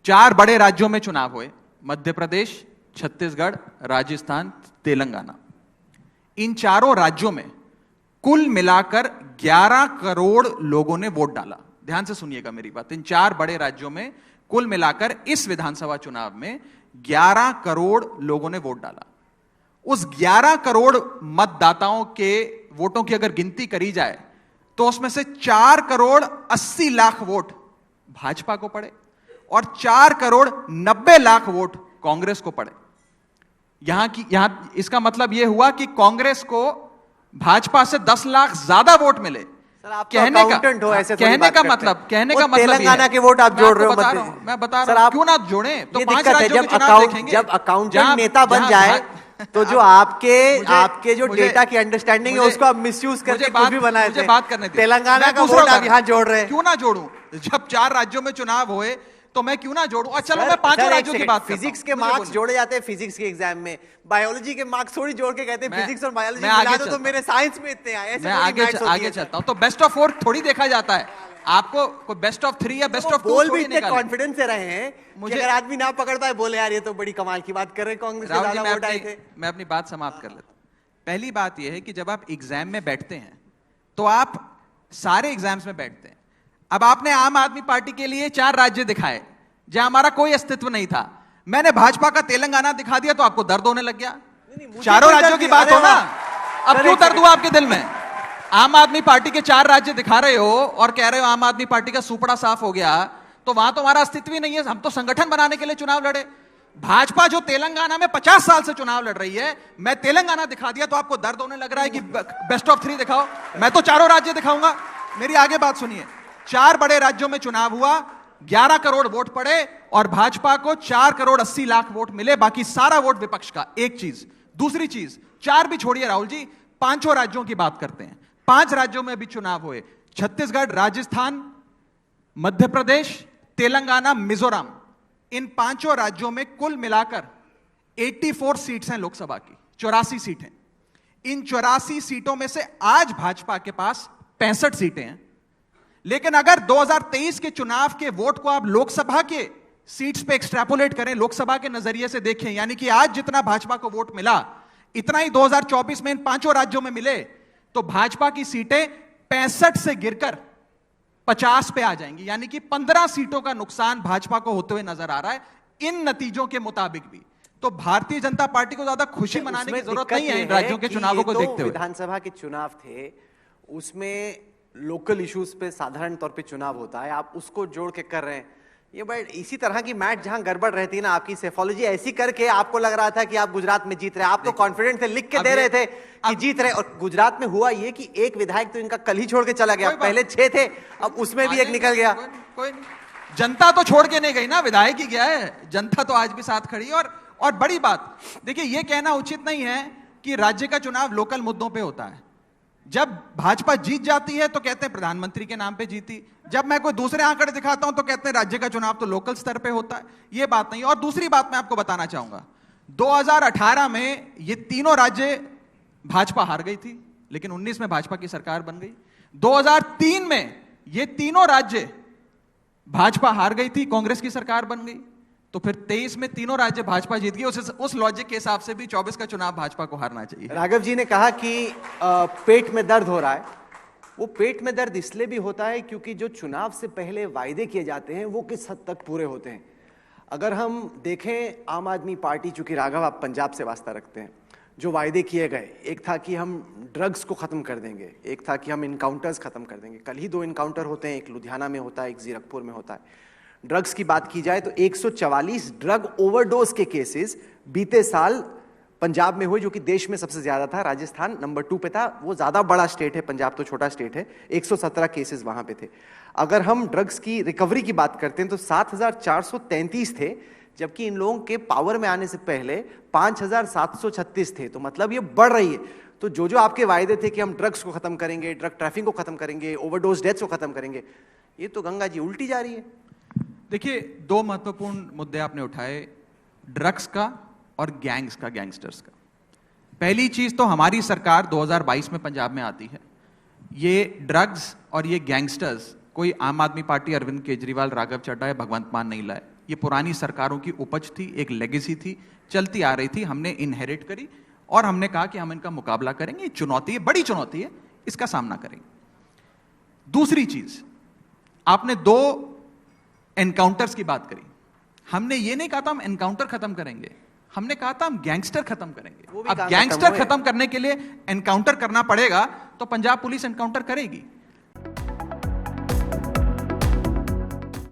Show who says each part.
Speaker 1: 4 बड़े राज्यों में चुनाव हुए, मध्य प्रदेश, छत्तीसगढ़, राजस्थान, तेलंगाना। इन चारों राज्यों में कुल मिलाकर 11 करोड़ लोगों ने वोट डाला। ध्यान से सुनिएगा मेरी बात। इन 4 बड़े राज्यों में कुल मिलाकर इस विधानसभा चुनाव में 11 करोड़ लोगों ने वोट डाला। उस 11 करोड़ मतदाताओं के वोटों की अगर गिनती करी जाए तो उसमें से 4 करोड़ 80 लाख वोट भाजपा को पड़े और 4 करोड़ 90 लाख वोट कांग्रेस को पड़े। यहां इसका मतलब यह हुआ कि कांग्रेस को भाजपा से 10 लाख ज्यादा वोट मिले।
Speaker 2: कहने का मतलब
Speaker 3: तेलंगाना के वोट आप जोड़ रहे हो।
Speaker 1: मैं बता रहा हूं, क्यों ना जोड़ें? तो 5 राज्यों के चुनाव देखेंगे।
Speaker 3: जब अकाउंटेंट नेता बन जाए तो जो आपके जो डेटा की अंडरस्टैंडिंग है उसको आप मिसयूज करके कुछ भी बनाए थे।
Speaker 1: बात करने
Speaker 3: तेलंगाना का वोट आप यहाँ जोड़ रहे हैं।
Speaker 1: क्यों ना जोड़ूं? जब 4 राज्यों में चुनाव हुए तो मैं क्यों ना जोड़ूं? और चलो मैं 5 राज्यों की बात करता हूं।
Speaker 3: फिजिक्स के मार्क्स जोड़े जाते हैं फिजिक्स के एग्जाम में, बायोलॉजी के मार्क्स थोड़ी जोड़ के कहते हैं फिजिक्स और बायोलॉजी मिला दो तो मेरे साइंस में इतने आए।
Speaker 1: मैं आगे चलता हूं। तो बेस्ट ऑफ 4 थोड़ी देखा जाता है। आपको कोई बेस्ट ऑफ 3 या बेस्ट ऑफ 2
Speaker 3: बोल भी इतने कॉन्फिडेंस से रहे हैं मुझे अगर आदमी ना पकड़ पाए बोले यार ये तो बड़ी कमाल की बात कर रहे हैं, कांग्रेस के ज्यादा वोट आए थे।
Speaker 1: मैं अपनी बात समाप्त कर लेता हूं। पहली बात यह है कि जब आप एग्जाम में बैठते हैं तो आप सारे एग्जाम्स में बैठते हैं। अब आपने आम आदमी पार्टी के लिए 4 राज्य दिखाए जहां हमारा कोई अस्तित्व नहीं था। मैंने भाजपा का तेलंगाना दिखा दिया तो आपको दर्द होने लग गया। चारों राज्यों की बात हो ना, अब क्यों दर्द हुआ आपके दिल में? आम आदमी पार्टी के 4 राज्य दिखा रहे हो और कह रहे हो आम आदमी पार्टी का सुपड़ा साफ हो गया, तो वहां तो हमारा अस्तित्व ही नहीं है। हम तो संगठन बनाने के लिए चुनाव लड़े। भाजपा जो तेलंगाना में 50 साल से चुनाव लड़ रही है, मैं तेलंगाना दिखा दिया तो आपको दर्द होने लग रहा है कि बेस्ट ऑफ 3 दिखाओ। मैं तो चारों राज्य दिखाऊंगा। मेरी आगे बात सुनिए। 4 बड़े राज्यों में चुनाव हुआ, 11 करोड़ वोट पड़े और भाजपा को 4 करोड़ 80 लाख वोट मिले, बाकी सारा वोट विपक्ष का। एक चीज। दूसरी चीज, 4 भी छोड़िए राहुल जी, 5 राज्यों की बात करते हैं। 5 राज्यों में भी चुनाव हुए, छत्तीसगढ़, राजस्थान, मध्य प्रदेश, तेलंगाना, मिजोरम। इन 5 राज्यों में कुल मिलाकर 84 सीट्स हैं लोकसभा की, 84 सीटें। इन 84 सीटों में से आज भाजपा के पास 65 सीटें हैं। लेकिन अगर 2023 के चुनाव के वोट को आप लोकसभा के सीट्स पे एक्सट्रैपोलेट करें, लोकसभा के नजरिए से देखें, यानी कि आज जितना भाजपा को वोट मिला इतना ही 2024 में इन 5 राज्यों में मिले, तो भाजपा की सीटें 65 से गिरकर 50 पे आ जाएंगी। यानी कि 15 सीटों का नुकसान भाजपा को होते हुए नजर आ रहा है इन नतीजों के मुताबिक भी। तो भारतीय जनता पार्टी को ज्यादा खुशी मनाने की जरूरत नहीं है इन राज्यों के चुनावों को देखते हुए।
Speaker 3: विधानसभा के चुनाव थे, उसमें लोकल इश्यूज पे साधारण तौर पे चुनाव होता है, आप उसको जोड़ के कर रहे हैं। ये बट इसी तरह की मैच जहां गड़बड़ रहती है ना, आपकी सेफोलॉजी ऐसी करके आपको लग रहा था कि आप गुजरात में जीत रहे हैं, आप तो कॉन्फिडेंट थे, लिख के दे रहे थे कि जीत रहे। और गुजरात में हुआ ये कि एक विधायक तो इनका कल ही छोड़ के चला गया, पहले 6 थे, अब उसमें भी एक निकल गया।
Speaker 1: कोई नहीं, जनता तो छोड़ के नहीं गई ना, विधायक ही गया है। जनता तो आज भी साथ खड़ी है। और बड़ी बात देखिए, यह कहना उचित नहीं है कि राज्य का चुनाव लोकल मुद्दों पर होता है। जब भाजपा जीत जाती है तो कहते हैं प्रधानमंत्री के नाम पे जीती, जब मैं कोई दूसरे आंकड़े दिखाता हूं तो कहते हैं राज्य का चुनाव तो लोकल स्तर पे होता है। यह बात नहीं। और दूसरी बात मैं आपको बताना चाहूंगा, 2018 में ये तीनों राज्य भाजपा हार गई थी, लेकिन 19 में भाजपा की सरकार बन गई। 2003 में ये तीनों राज्य भाजपा हार गई थी, कांग्रेस की सरकार बन गई। तो फिर 23 में तीनों राज्य भाजपा जीत गई। उस लॉजिक के हिसाब से भी 24 का चुनाव भाजपा को हारना चाहिए।
Speaker 3: राघव जी ने कहा कि पेट में दर्द हो रहा है। वो पेट में दर्द इसलिए भी होता है क्योंकि जो चुनाव से पहले वायदे किए जाते हैं वो किस हद तक पूरे होते हैं। अगर हम देखें, आम आदमी पार्टी, चूंकि राघव आप पंजाब से वास्ता रखते हैं, जो वायदे किए गए, एक था कि हम ड्रग्स को खत्म कर देंगे, एक था कि हम इनकाउंटर्स खत्म कर देंगे। कल ही 2 इनकाउंटर होते हैं, एक लुधियाना में होता है, एक जीरकपुर में होता है। ड्रग्स की बात की जाए तो 144 ड्रग ओवरडोज के केसेस बीते साल पंजाब में हुए, जो कि देश में सबसे ज्यादा था। राजस्थान नंबर 2 पे था, वो ज्यादा बड़ा स्टेट है, पंजाब तो छोटा स्टेट है। 117 केसेस वहां पे थे। अगर हम ड्रग्स की रिकवरी की बात करते हैं तो 7433 थे, जबकि इन लोगों के पावर में आने से पहले 5736 थे। तो मतलब ये बढ़ रही है। तो जो आपके वायदे थे कि हम ड्रग्स को खत्म करेंगे, ड्रग ट्रैफिकिंग को खत्म करेंगे, ओवरडोज डेथ्स को खत्म करेंगे, ये तो गंगा जी उल्टी जा रही है।
Speaker 1: देखिए, 2 महत्वपूर्ण मुद्दे आपने उठाए, ड्रग्स का और गैंग्स का, गैंगस्टर्स का। पहली चीज तो हमारी सरकार 2022 में पंजाब में आती है। ये ड्रग्स और ये गैंगस्टर्स कोई आम आदमी पार्टी, अरविंद केजरीवाल, राघव चड्ढा या भगवंत मान नहीं लाए। ये पुरानी सरकारों की उपज थी, एक लेगेसी थी, चलती आ रही थी, हमने इनहेरिट करी और हमने कहा कि हम इनका मुकाबला करेंगे। ये चुनौती है, बड़ी चुनौती है, इसका सामना करेंगे। दूसरी चीज, आपने 2 एनकाउंटर्स की बात करी। हमने ये नहीं कहा था हम एनकाउंटर खत्म करेंगे, हमने कहा था हम गैंगस्टर खत्म करेंगे। अब गैंगस्टर खत्म करने के लिए एनकाउंटर करना पड़ेगा, तो पंजाब पुलिस एनकाउंटर करेगी।